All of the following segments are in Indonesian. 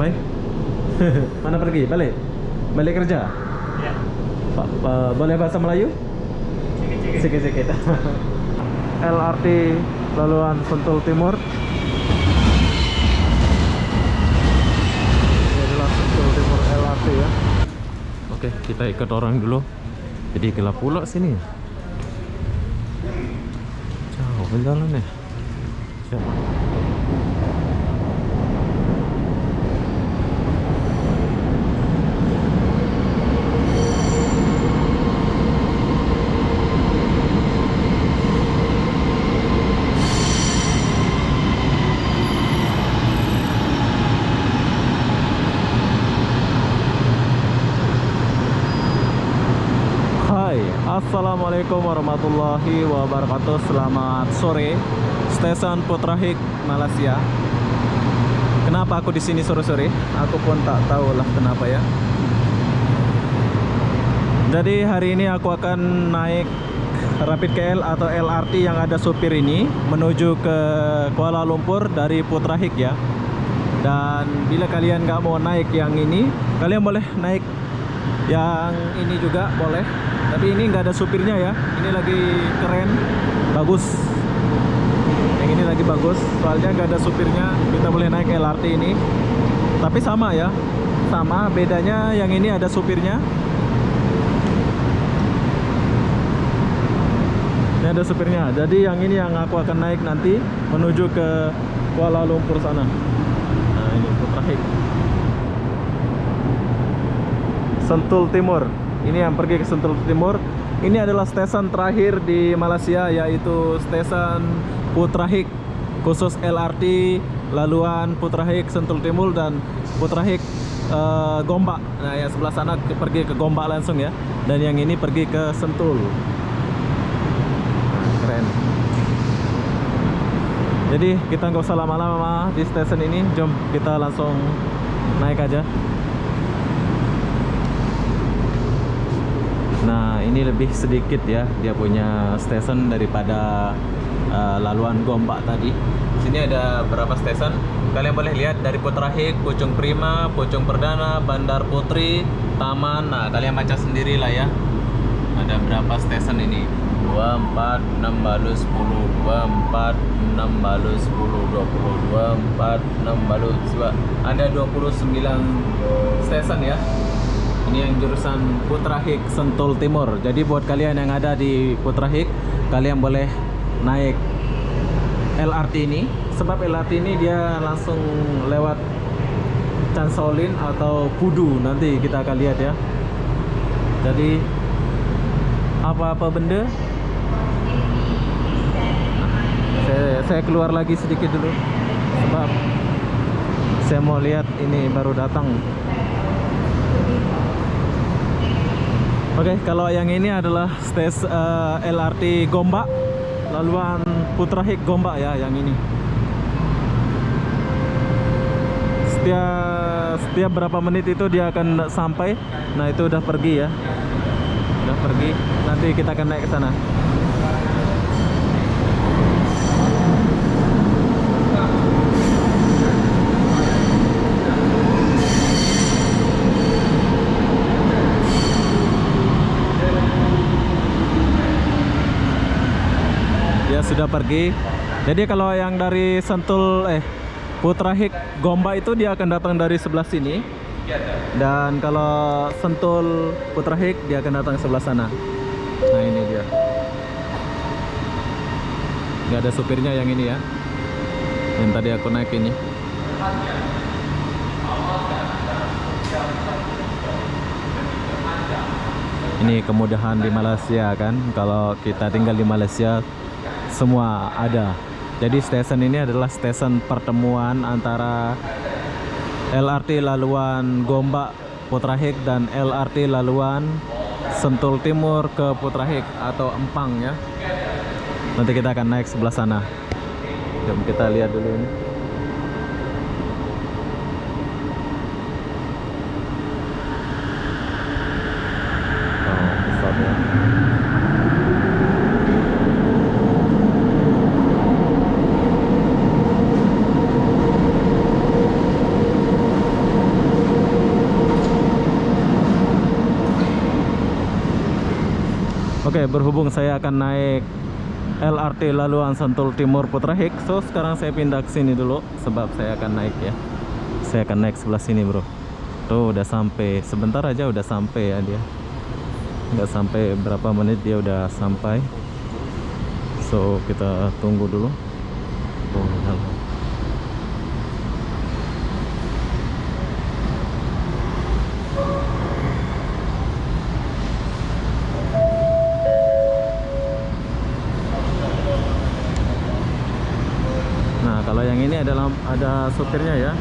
Baik. Mana pergi? Balik? Balik kerja? Ya. Boleh bahasa Melayu? Sikit-sikit. LRT laluan Sentul Timur. Ini adalah Sentul Timur LRT ya. Oke, kita ikut orang dulu. Jadi gelap pula sini. Jauh jalannya. Siapa? Assalamualaikum warahmatullahi wabarakatuh. Selamat sore, stasiun Putrahik, Malaysia. Kenapa aku di sini sore-sore? Aku pun tak tahu lah kenapa ya. Jadi hari ini aku akan naik Rapid KL atau LRT yang ada supir ini menuju ke Kuala Lumpur dari Putrahik ya. Dan bila kalian nggak mau naik yang ini, kalian boleh naik yang ini juga boleh. Tapi ini nggak ada supirnya ya. Ini lagi keren, bagus. Yang ini lagi bagus, soalnya nggak ada supirnya. Kita boleh naik LRT ini. Tapi sama ya, sama. Bedanya yang ini ada supirnya. Ini ada supirnya. Jadi yang ini yang aku akan naik nanti menuju ke Kuala Lumpur sana. Nah ini Putrahik. Sentul Timur. Ini yang pergi ke Sentul Timur. Ini adalah stasiun terakhir di Malaysia, yaitu stasiun Putrahik, khusus LRT laluan Putrahik Sentul Timur dan Putrahik Gombak. Nah yang sebelah sana pergi ke Gombak langsung ya. Dan yang ini pergi ke Sentul. Keren. Jadi kita nggak usah lama-lama di stasiun ini. Jom kita langsung naik aja. Nah ini lebih sedikit ya dia punya stasiun daripada laluan Gombak tadi. Sini ada berapa stasiun? Kalian boleh lihat dari Putrahik, Puchong Prima, Puchong Perdana, Bandar Putri, Taman. Nah kalian baca sendiri lah ya. Ada berapa stasiun ini? 2, 4, 6, balu 10, 2, 4, 6, balu 10, 20, 2, 4, 6, balu 10. Ada 29 stasiun ya. Ini yang jurusan Putrahik Sentul Timur. Jadi buat kalian yang ada di Putrahik, kalian boleh naik LRT ini. Sebab LRT ini dia langsung lewat Chan Shaolin atau Pudu. Nanti kita akan lihat ya. Jadi apa-apa benda. Saya keluar lagi sedikit dulu. Sebab saya mau lihat ini baru datang. Oke, kalau yang ini adalah LRT Gombak, laluan Putrahik Gombak ya, yang ini. Setiap berapa menit itu dia akan sampai. Nah itu udah pergi ya, udah pergi. Nanti kita akan naik ke sana. Sudah pergi. Jadi kalau yang dari Sentul Putrahik Gombak itu dia akan datang dari sebelah sini. Dan kalau Sentul Putrahik dia akan datang sebelah sana. Nah ini dia. Nggak ada supirnya yang ini ya. Yang tadi aku naik ini. Ini kemudahan di Malaysia kan. Kalau kita tinggal di Malaysia semua ada. Jadi stasiun ini adalah stasiun pertemuan antara LRT laluan Gombak Putrahik dan LRT laluan Sentul Timur ke Putrahik atau Empang ya. Nanti kita akan naik sebelah sana. Jom kita lihat dulu ini. Oh, besar ya. Oke, berhubung saya akan naik LRT Laluan Sentul Timur Putra Hik, so sekarang saya pindah ke sini dulu sebab saya akan naik ya. Saya akan naik sebelah sini, bro. Tuh udah sampai, sebentar aja udah sampai ya dia. Nggak sampai berapa menit dia udah sampai. So kita tunggu dulu. Tuh, nah, kalau yang ini adalah ada supirnya ya.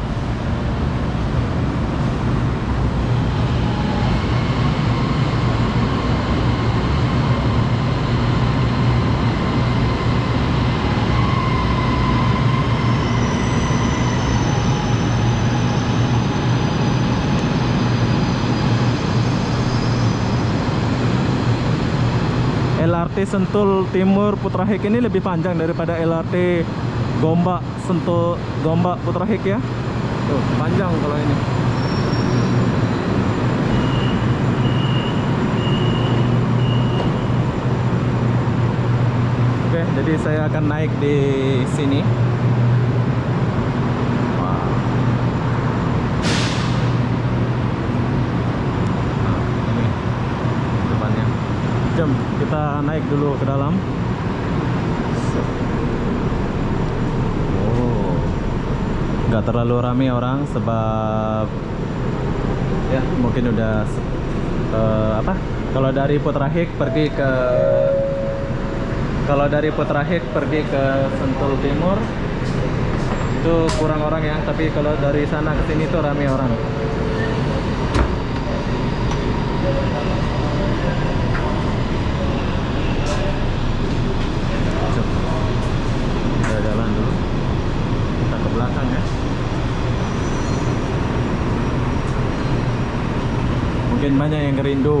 LRT Sentul Timur Putra Hik ini lebih panjang daripada LRT Gombak Sentul Gombak Putra Hik ya. Tuh, panjang kalau ini. Oke, jadi saya akan naik di sini. Wah. Nah, ini depannya. Jom kita naik dulu ke dalam. Oh, nggak terlalu ramai orang sebab ya mungkin udah apa? Kalau dari Putra Hik pergi ke Sentul Timur itu kurang orang ya, tapi kalau dari sana ke sini tuh ramai orang. Kita jalan dulu, kita ke belakang ya. Mungkin banyak yang rindu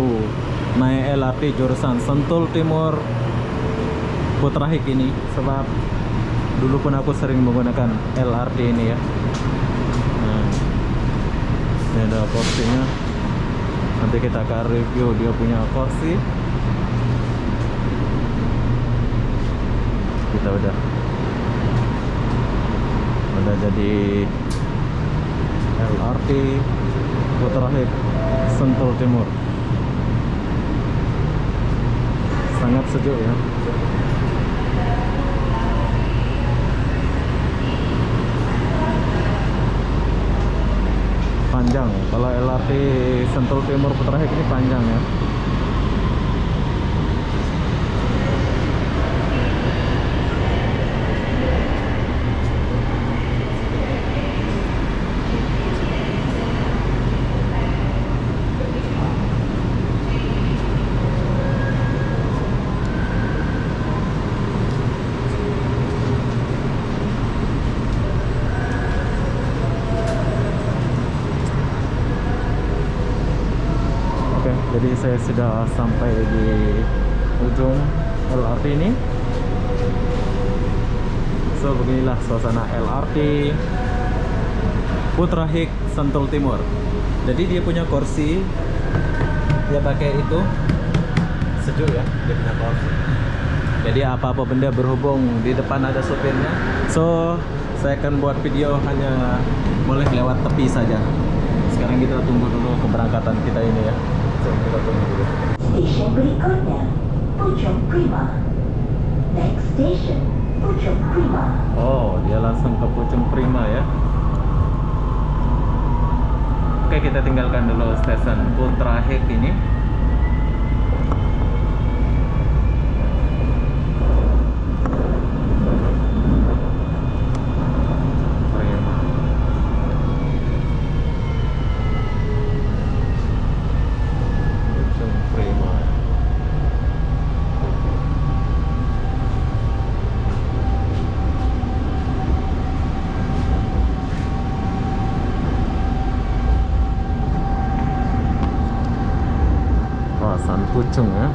naik LRT jurusan Sentul Timur Putra Hik ini, sebab dulu pun aku sering menggunakan LRT ini ya. Nah, ini ada kursinya. Nanti kita akan review dia punya kursi. Kita udah jadi LRT Putra Hik Sentul Timur. Sangat sejuk ya. Panjang, kalau LRT Sentul Timur Putra Hik ini panjang ya. Jadi saya sudah sampai di ujung LRT ini. So beginilah suasana LRT Putra Hik Sentul Timur. Jadi dia punya kursi, dia pakai itu sejuk ya, dia punya kursi. Jadi apa-apa benda berhubung di depan ada supirnya. So saya akan buat video hanya boleh lewat tepi saja. Sekarang kita tunggu dulu keberangkatan kita ini ya. Kita tunggu dulu. Station berikutnya Puchong Prima. Next station Puchong Prima. Oh, dia langsung ke Puchong Prima ya. Oke, kita tinggalkan dulu stasiun Putra Hik ini. Puchong ya.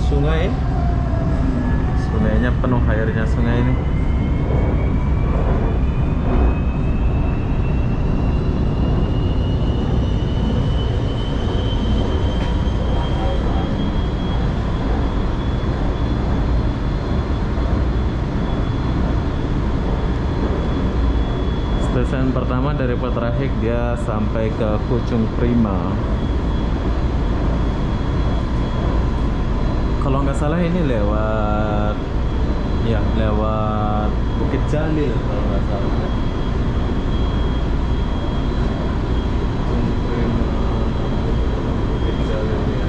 sungai. Sungainya penuh airnya sungai ini. Stasiun pertama dari Potrahik dia sampai ke Puchong Prima. Kalau nggak salah ini lewat Bukit Jalil kalau nggak salah. Puchong Prima, Bukit Jalil ya.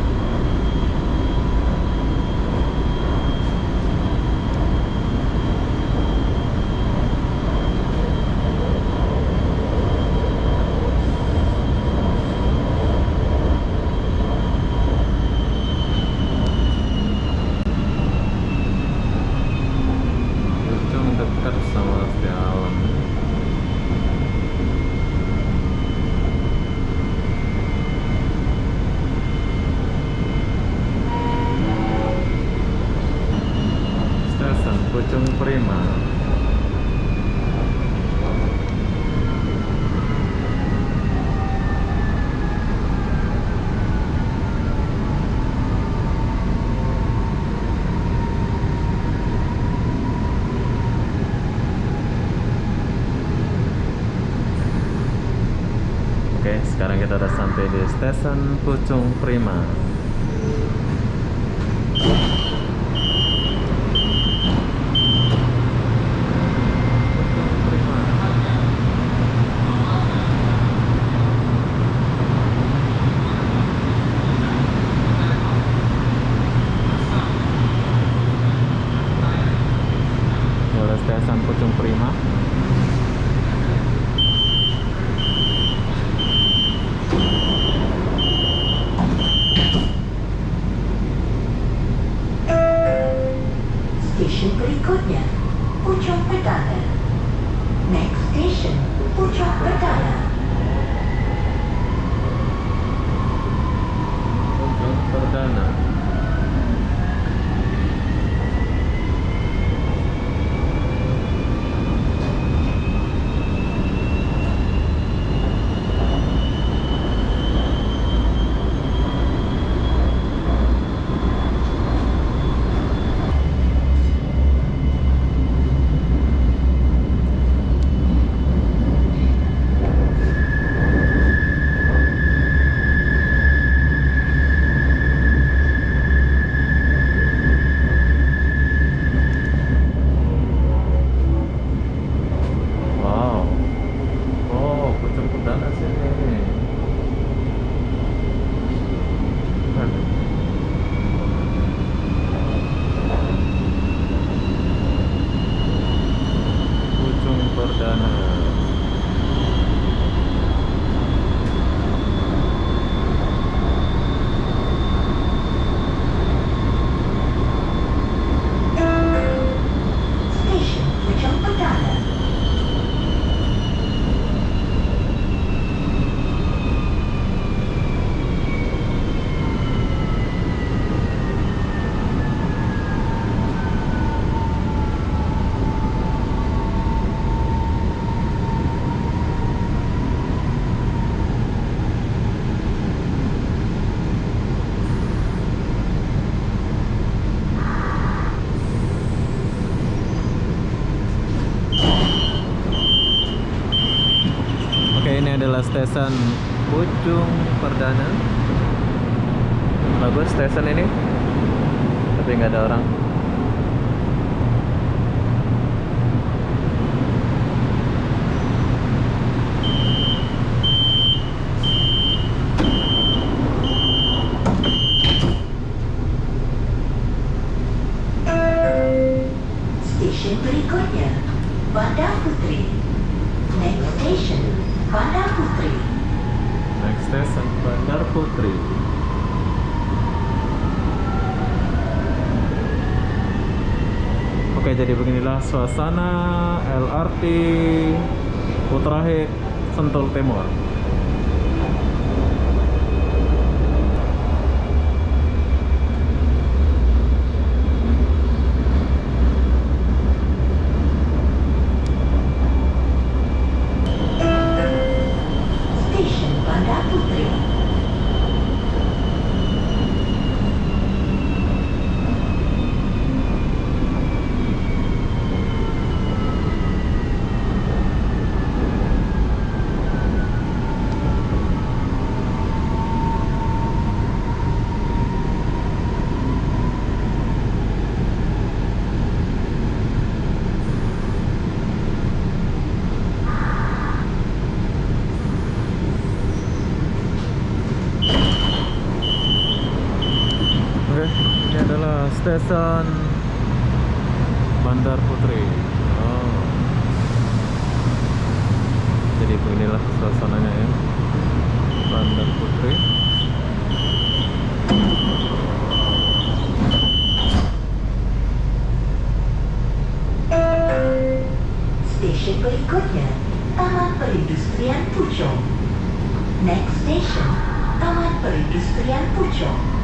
Dekat sama Setiawan. Stasiun Puchong Prima. Oke, sekarang kita udah sampai di stasiun Puchong Prima. Puchong Prima. Ini udah stasiun Puchong Prima. Stasiun berikutnya, Puchong Perdana. Next station, Puchong Perdana. Puchong Perdana. Wow. Oh, Puchong Perdana sini. Aduh. Puchong Perdana. Station Puchong Perdana. Oke, ini adalah stasiun Puchong Perdana. Bagus stasiun ini, tapi nggak ada orang. Stasiun berikutnya, Bandar Putri. Next station, Bandar Putri. Next station Bandar Putri. Oke, jadi beginilah suasana LRT Potrahik Sentul Timur. Oke, ini adalah stasiun Bandar Putri. Oh. Jadi beginilah suasananya ya, Bandar Putri. Stasiun berikutnya, Taman Perindustrian Puchong. Next station, Taman Perindustrian Puchong.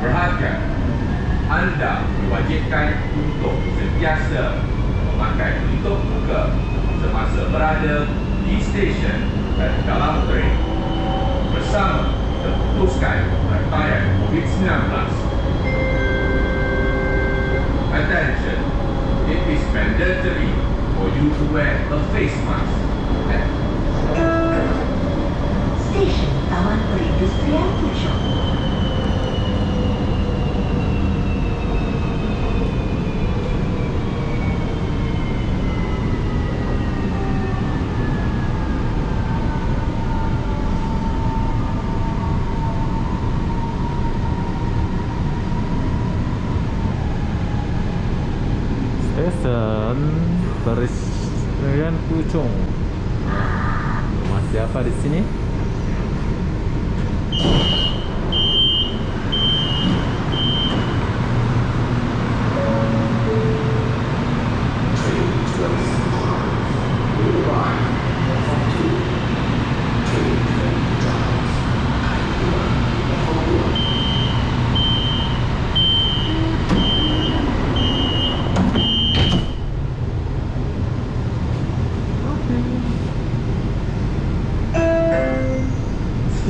Perhatian, Anda diwajibkan untuk sentiasa memakai pelitup muka semasa berada di stesen dan dalam tren bersama terputuskan rantaian COVID-19. Attention, it is mandatory for you to wear a face mask. Stasiun Taman Perindustrian Puchong. Stasiun Perindustrian Puchong. Masih apa di sini?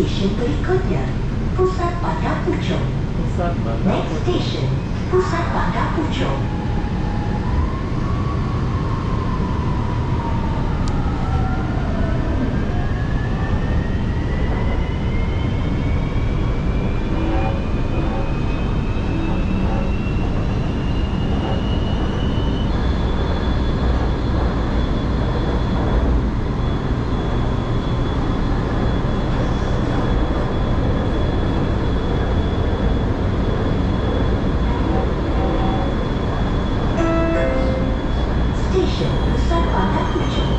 Stasiun berikutnya, Pusat Bandar Puchong. Pusat Bandar Next station, Pusat Bandar Puchong. Stasiun Pusat Bandar Puchong.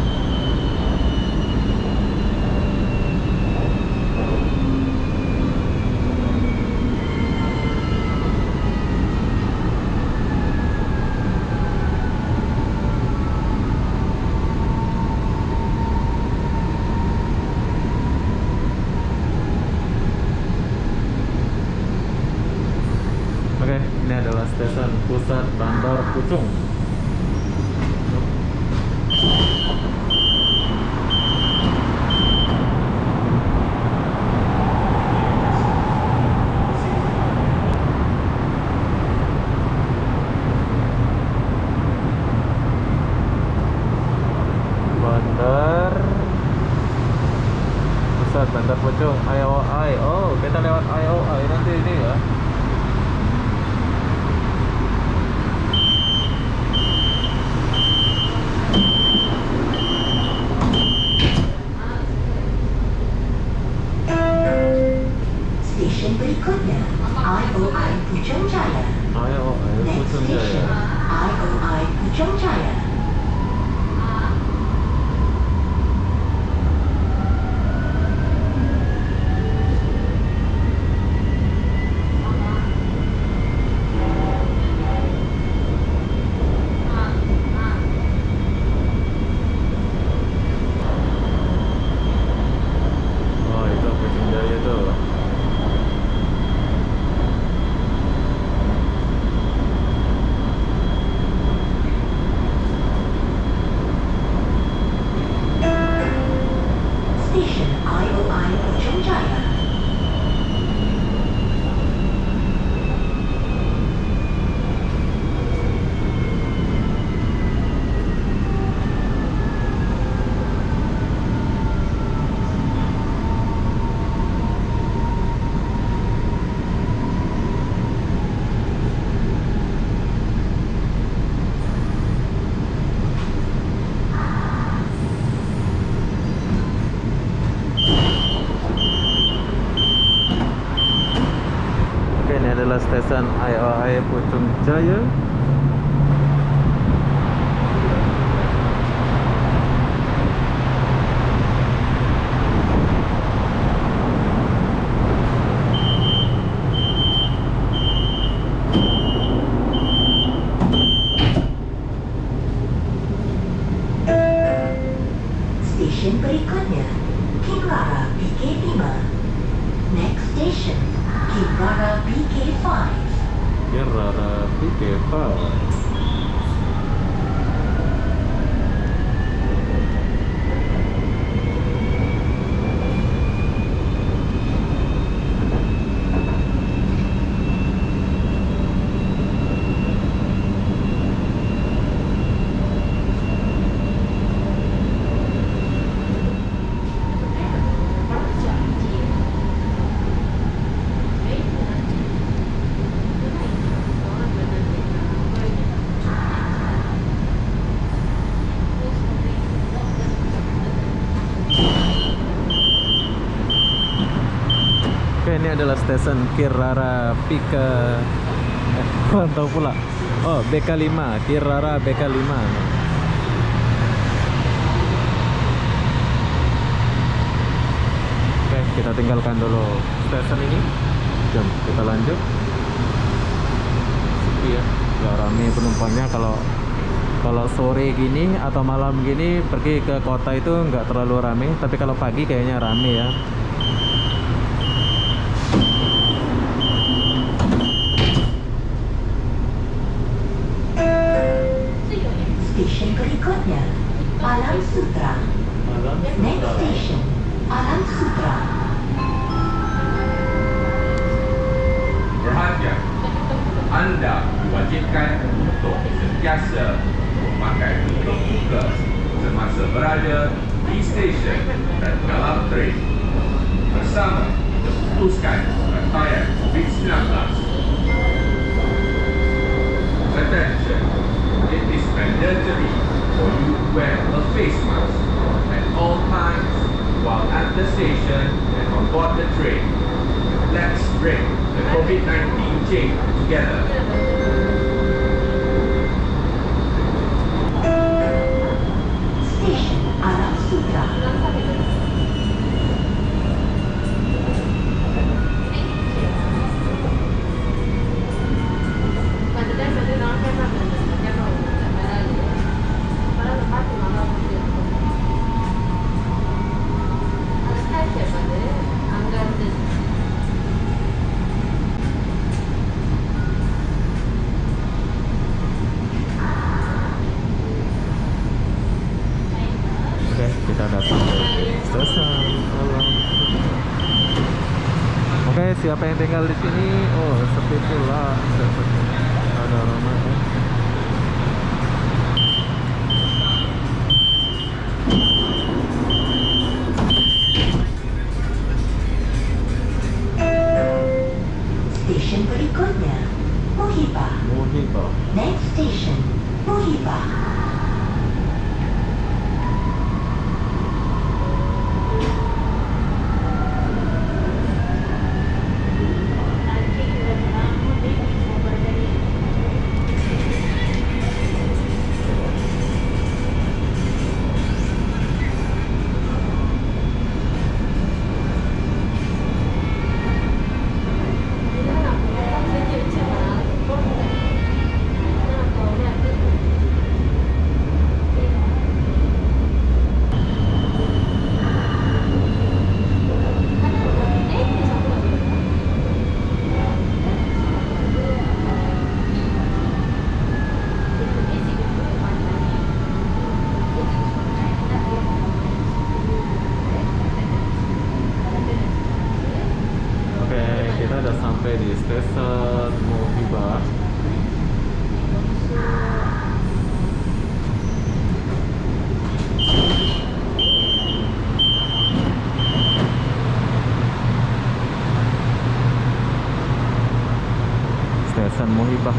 Oke, ini adalah stasiun Pusat Bandar Puchong. Bandar Pusat Bandar Puchong IOI. Oh, kita lewat IOI nanti ini ya. Stasiun berikutnya, IOI Puchong Jaya. IOI Next Puchong station, Jaya. IOI Puchong Jaya. Oh, itu Puchong Jaya tuh. ini adalah stesen IOI Puchong Jaya. Stesen berikutnya, Kinrara BK5. Next station, Kinrara BK5. Kirara BK5. Oke, ini adalah stesen Kirara Pika. Kurang tahu pula. Oh, BK5, Kirara BK5. Oke, kita tinggalkan dulu stesen ini. Jom kita lanjut. Sepi ya, nggak rame penumpangnya. Kalau sore gini atau malam gini pergi ke kota itu nggak terlalu rame, tapi kalau pagi kayaknya rame ya. Stesen berikutnya, Alam Sutra. Next station, Alam Sutra. Perhatian, Anda diwajibkan untuk sentiasa memakai tutup muka semasa berada di stesen dan dalam train bersama memutuskan rantaian COVID-19. Attention, it is mandatory for you to wear a face mask at all times while at the station and on board the train. Let's break the COVID-19 chain together. Station Alam Sutra. Oke, kita datang ke stesen Alam. Oke, siapa yang tinggal di sini? Oh, sepi pula stesen. Ada rumah ya. Stesen berikutnya, Muhibah. Muhibah. Next station, Muhibah. Oke, kita udah sampai di stesen Muhibah. Stesen Muhibah.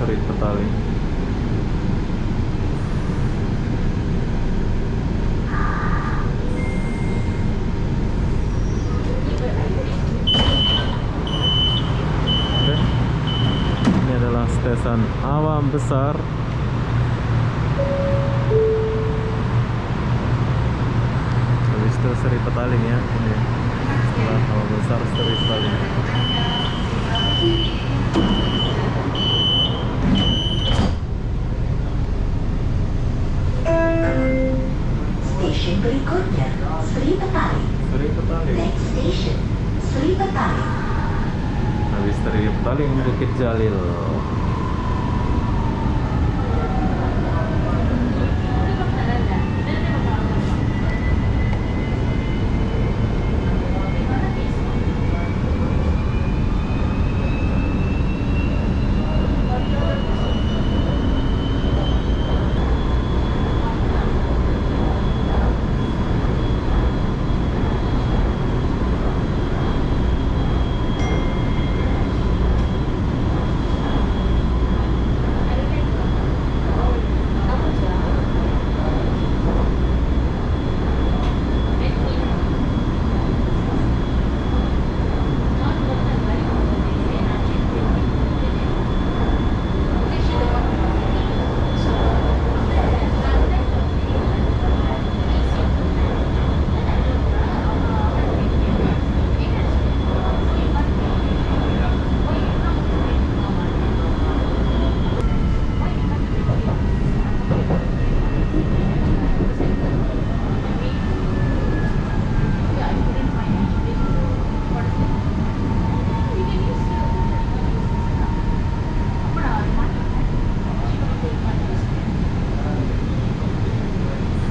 Seri Petaling. Oke. Ini adalah stesen Awam Besar. Habis itu Seri Petaling ya. Ini setelah Awam Besar Seri Petaling. Stasiun berikutnya Sri Petaling. Seri Petaling. Next station Sri Petaling. Habis Seri Petaling Bukit Jalil.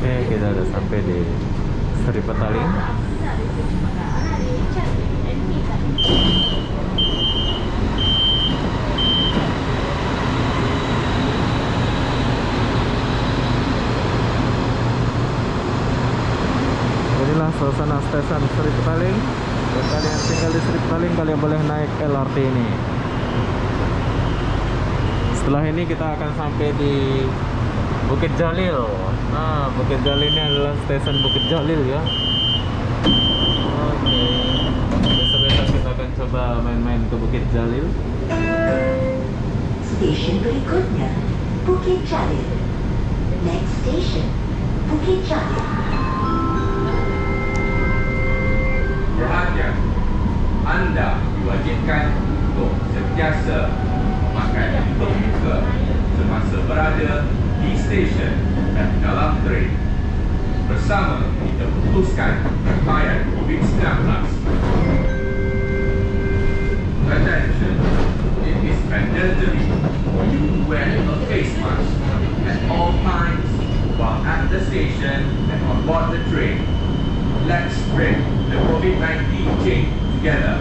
Oke, kita udah sampai di Seri Petaling. Inilah suasana stasiun Seri Petaling. Buat kalian tinggal di Seri Petaling, kalian boleh naik LRT ini. Setelah ini kita akan sampai di Bukit Jalil. Nah, Bukit Jalil ini adalah stasiun Bukit Jalil ya. Oke. Besok-besok kita akan coba main-main ke Bukit Jalil. Stasiun berikutnya Bukit Jalil. Next station Bukit Jalil. Perhatian, Anda diwajibkan untuk sentiasa memakai pelitup muka semasa berada di stesen dan dalam train. Bersama kita putuskan rangkaian COVID-19. Attention, it is mandatory for you to wear a face mask at all times while at the station and on board the train. Let's break the COVID-19 chain together.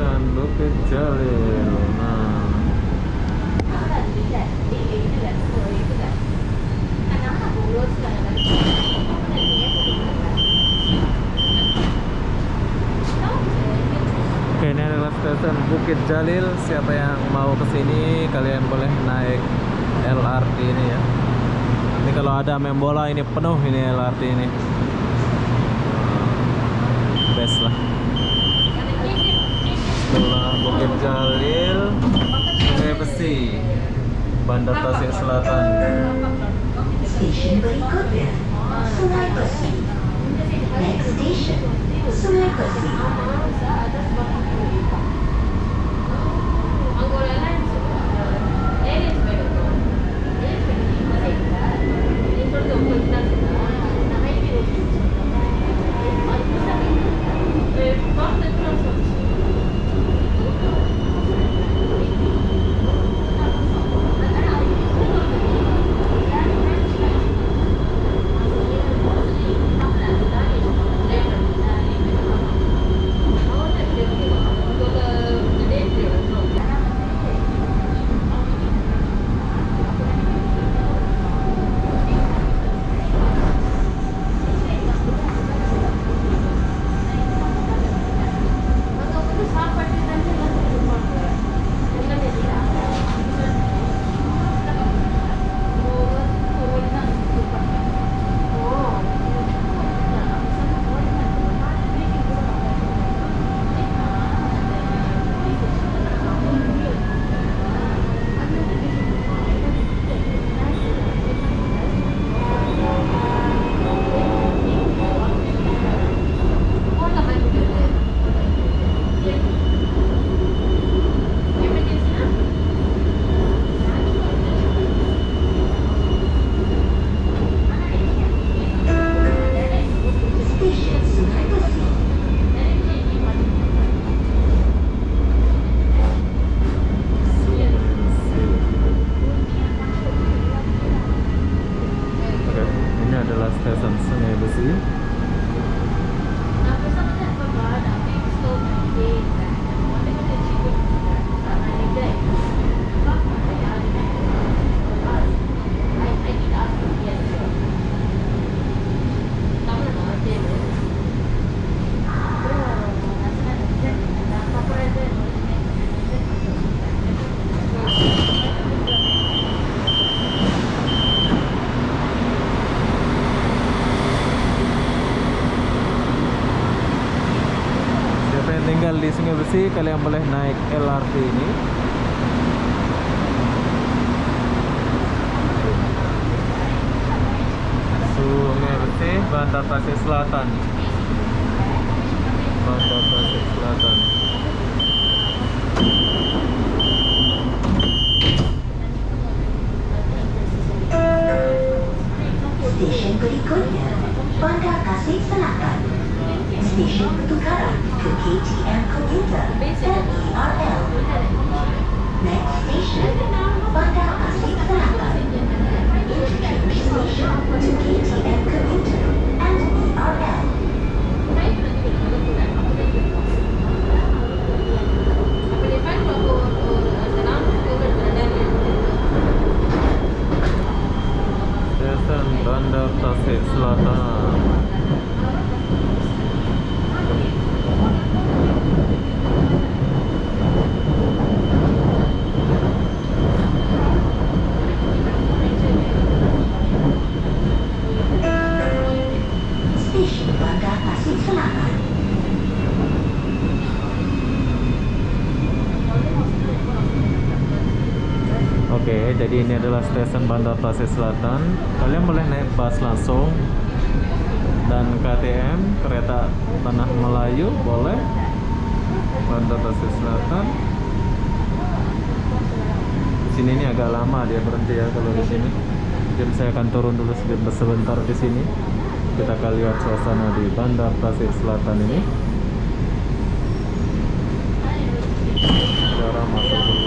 Stasiun Bukit Jalil. Nah, oke, ini adalah stasiun Bukit Jalil. Siapa yang mau kesini, kalian boleh naik LRT ini ya. Nanti kalau ada main bola ini penuh ini LRT ini. Best lah. Setelah Bukit Jalil, Sungai Besi, Bandar Tasik Selatan. Stasiun berikutnya Sungai Besi. Next station Sungai Besi. adalah stasiun Sungai Besi. Siapa yang tinggal di Sungai Besi, kalian boleh naik LRT ini. Sungai Besi, Bandar Tasik Selatan. Bandar Tasik Selatan. Stesen berikutnya, Bandar Tasik Selatan. Stesen pertukaran ke KTM Commuter dan ERL. Next station, Bandar Tasik Selatan. Interchange station to KTM Commuter and ERL. Stasiun Bandar Tasik Selatan. Stesen Bandar Tasik Selatan. Oke, jadi ini adalah stasiun Bandar Tasik Selatan. Kalian boleh naik bus langsung dan KTM, kereta Tanah Melayu boleh. Bandar Tasik Selatan. Sini ini agak lama dia berhenti ya kalau di sini. Jadi saya akan turun dulu sebentar di sini. Kita akan lihat suasana di Bandar Tasik Selatan ini. Cara masuk dulu.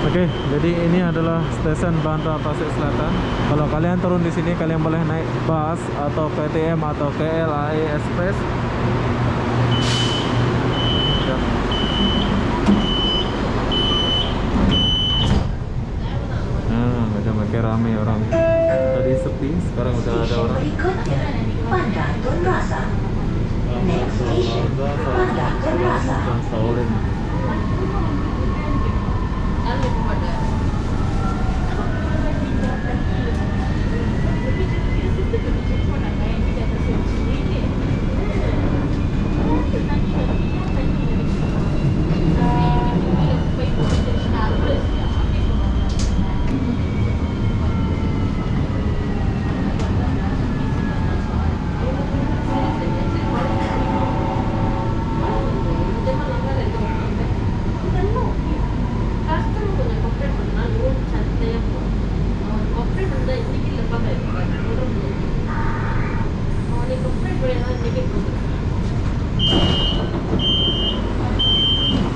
Oke, jadi ini adalah stasiun Bandar Tasik Selatan. Kalau kalian turun di sini, kalian boleh naik bus atau KTM atau KLAE Express. Ya. Nah, udah makin rame orang. Tadi sepi, sekarang udah ada Stesen orang. berikutnya, Bandar Tun Razak. Next station, Bandar Tun Razak. Saulin.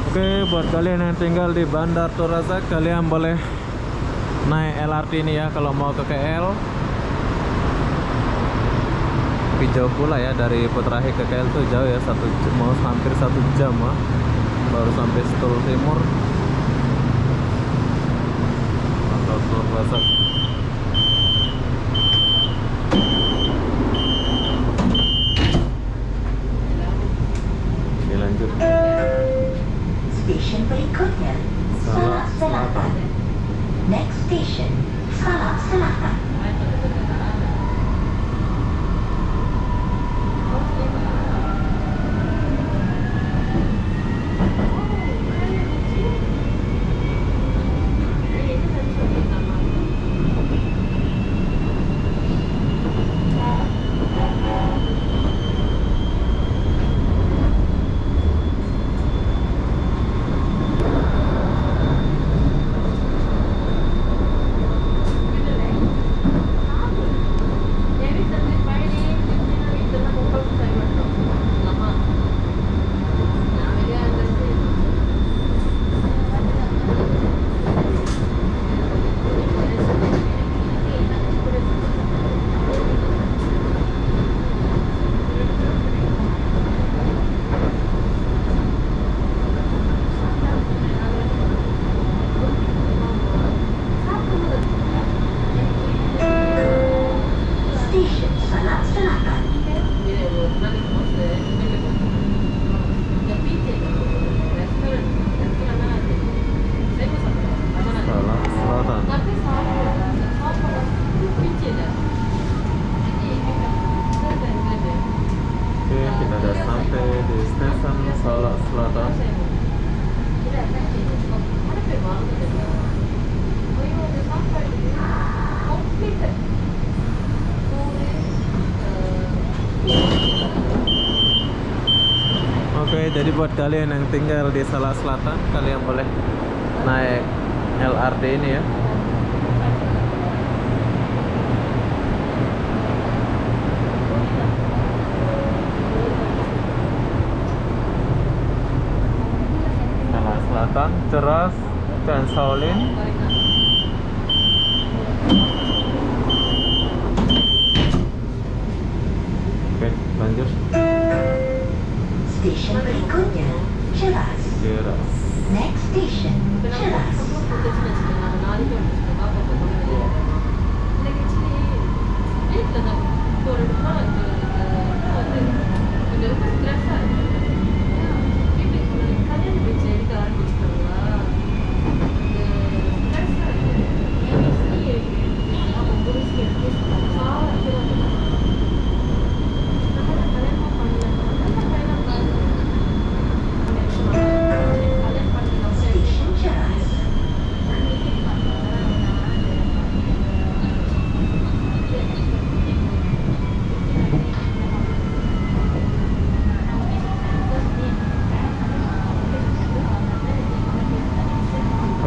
Oke, buat kalian yang tinggal di Bandar Tun Razak, kalian boleh naik LRT ini ya kalau mau ke KL. Tapi jauh pula ya, dari Putrahik ke KL tuh jauh ya, mau hampir 1 jam lah, baru sampai Setul Timur. Bandar Tun Razak. Oke, lanjut. Stesen berikutnya, Salak Selatan. Next station, Salak Selatan. Salak Selatan. Oke, jadi buat kalian yang tinggal di Salak Selatan, kalian boleh naik LRT ini ya. Salak Selatan, Ceras, dan Shaolin. Oke, lanjut. Station berikutnya, Ceras. Ceras. Next station, Ceras. Station Ceras.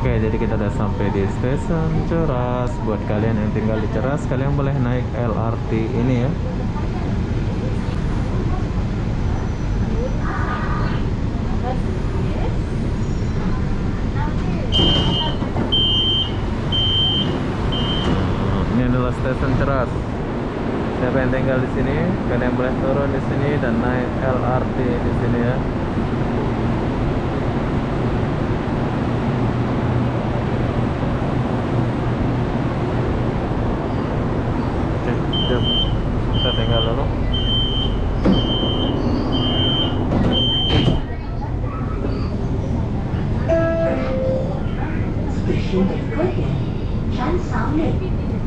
Oke, jadi kita udah sampai di stasiun Ceras. Buat kalian yang tinggal di Ceras, kalian boleh naik LRT ini ya. Ini adalah stasiun Ceras. Siapa yang tinggal di sini, kalian boleh turun di sini dan naik LRT di sini ya. Oke, jom kita tinggal dulu. Stasiun berikutnya, Chan Shaolin.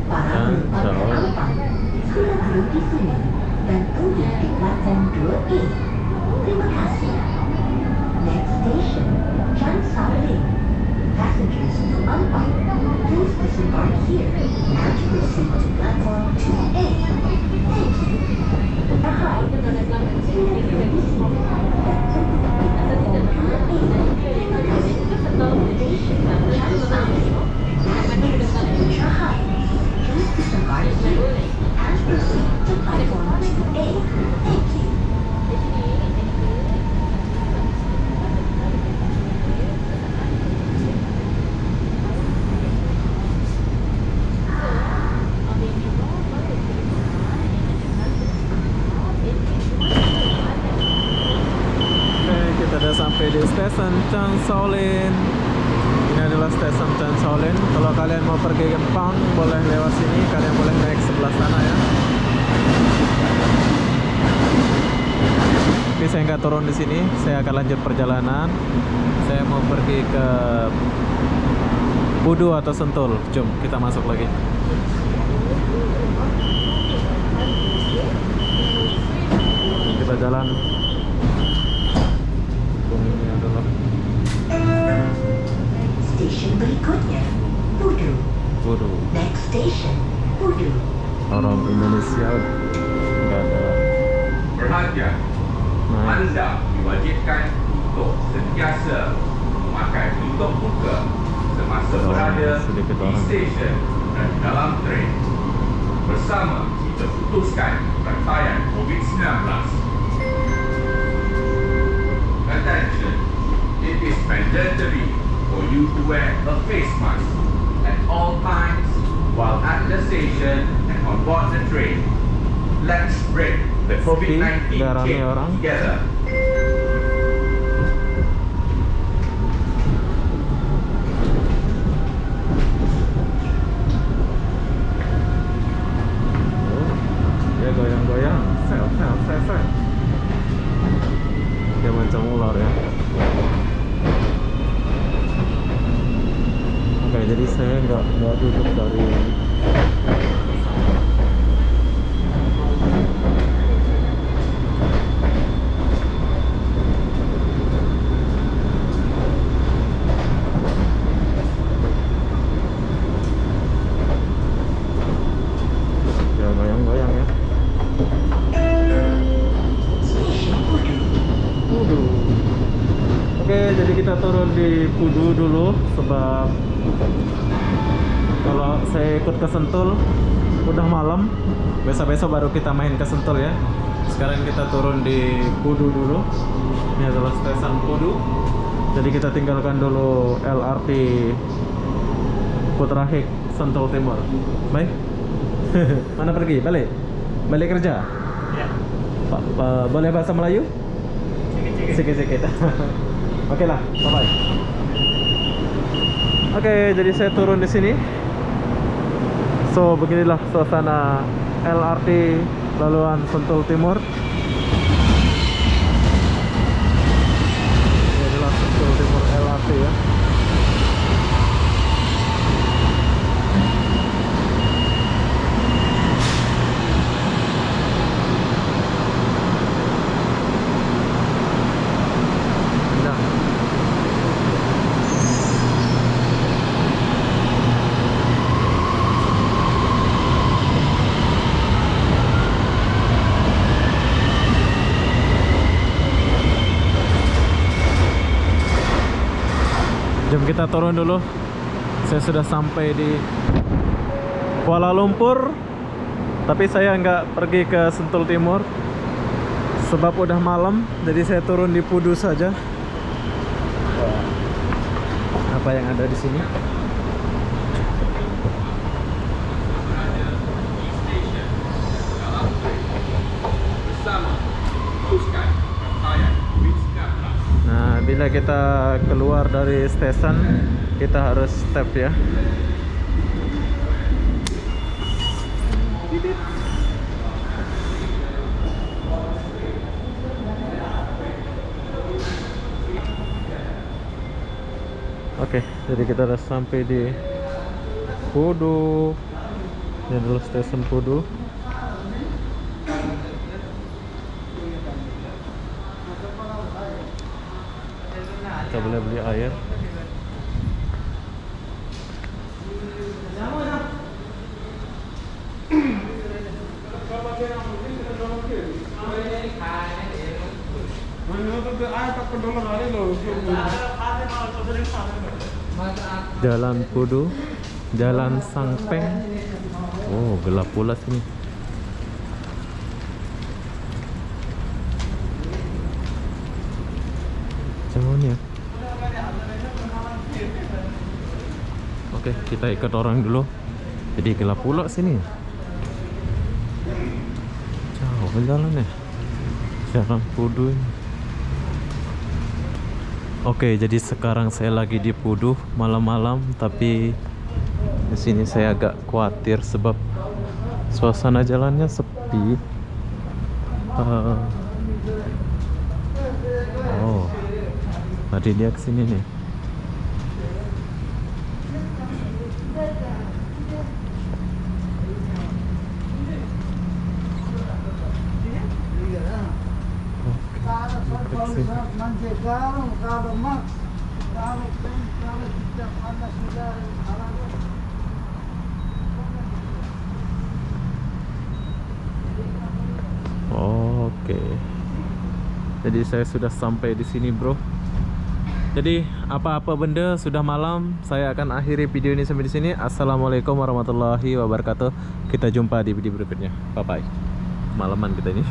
Para Chan penumpang Shaolin. penumpang silakan duduk di sini dan tunggu di platform 2A. Terima kasih. Next station, Chan Shaolin. Passengers to Ampang, please disembark here and proceed to platform 2A. Thank you. Hi, silakan duduk di sini dan tunggu di platform 2A. Terima kasih. Station, Chan Shaolin. Passengers to Future Heights, please disembark here and proceed to platform 2A. Thank you. Oke, kita udah sampai di stasiun Chan Shaolin. Ini adalah stasiun Chan Shaolin. Kalau kalian mau pergi ke Pang, boleh lewat sini. Kalian boleh naik sebelah sana ya. Tapi saya nggak turun di sini. Saya akan lanjut perjalanan. Saya mau pergi ke Budu atau Sentul. Jom kita masuk lagi. Kita jalan. Ini adalah Station berikutnya, Budu. Budu. Next station, Budu. Orang Indonesia nggak ada Perhatian, naik. anda diwajibkan untuk sentiasa memakai tutup muka semasa berada sedikit di orang. stesen dan dalam tren. Bersama kita putuskan rantaian COVID-19. Attention, it is mandatory for you to wear a face mask at all times while at the station and on board the train. Let's break the COVID-19 nggak rame chain orang. together. Dia goyang-goyang, sel. Dia macam ular ya. Oke, jadi saya nggak duduk dari Oke, jadi kita turun di Pudu dulu sebab kalau saya ikut ke Sentul udah malam. Besok-besok baru kita main ke Sentul ya. Sekarang kita turun di Pudu dulu. Ini adalah stasiun Pudu. Jadi kita tinggalkan dulu LRT Putra Hik Sentul Timur. Baik. Mana pergi? Balik? Balik kerja? Ya. Boleh bahasa Melayu? Sikit-sikit. Oke lah, bye-bye. Oke, jadi saya turun di sini. So, beginilah suasana LRT laluan Sentul Timur. Ini adalah Sentul Timur LRT ya. Nah. Jom kita turun dulu. Saya sudah sampai di Kuala Lumpur, tapi saya nggak pergi ke Sentul Timur sebab udah malam. Jadi saya turun di Pudu saja. Apa yang ada di sini? Nah, bila kita keluar dari stasiun, kita harus step ya. Oke, jadi kita udah sampai di Pudu. Ini adalah stasiun Pudu. Kita boleh beli air. Jalan Pudu, Jalan Sangpeng. Oh, gelap pula sini. Macam mana ya? Oke, kita ikut orang dulu. Jadi gelap pula sini. Jauh jalannya. Jalan Pudu ini. Oke, jadi sekarang saya lagi di Pudu malam-malam, tapi di sini saya agak khawatir sebab suasana jalannya sepi. Oh, tadi dia kesini nih. Oke. Jadi saya sudah sampai di sini, bro. Jadi apa-apa benda sudah malam, saya akan akhiri video ini sampai di sini. Assalamualaikum warahmatullahi wabarakatuh. Kita jumpa di video berikutnya. Bye bye. Malaman kita ini.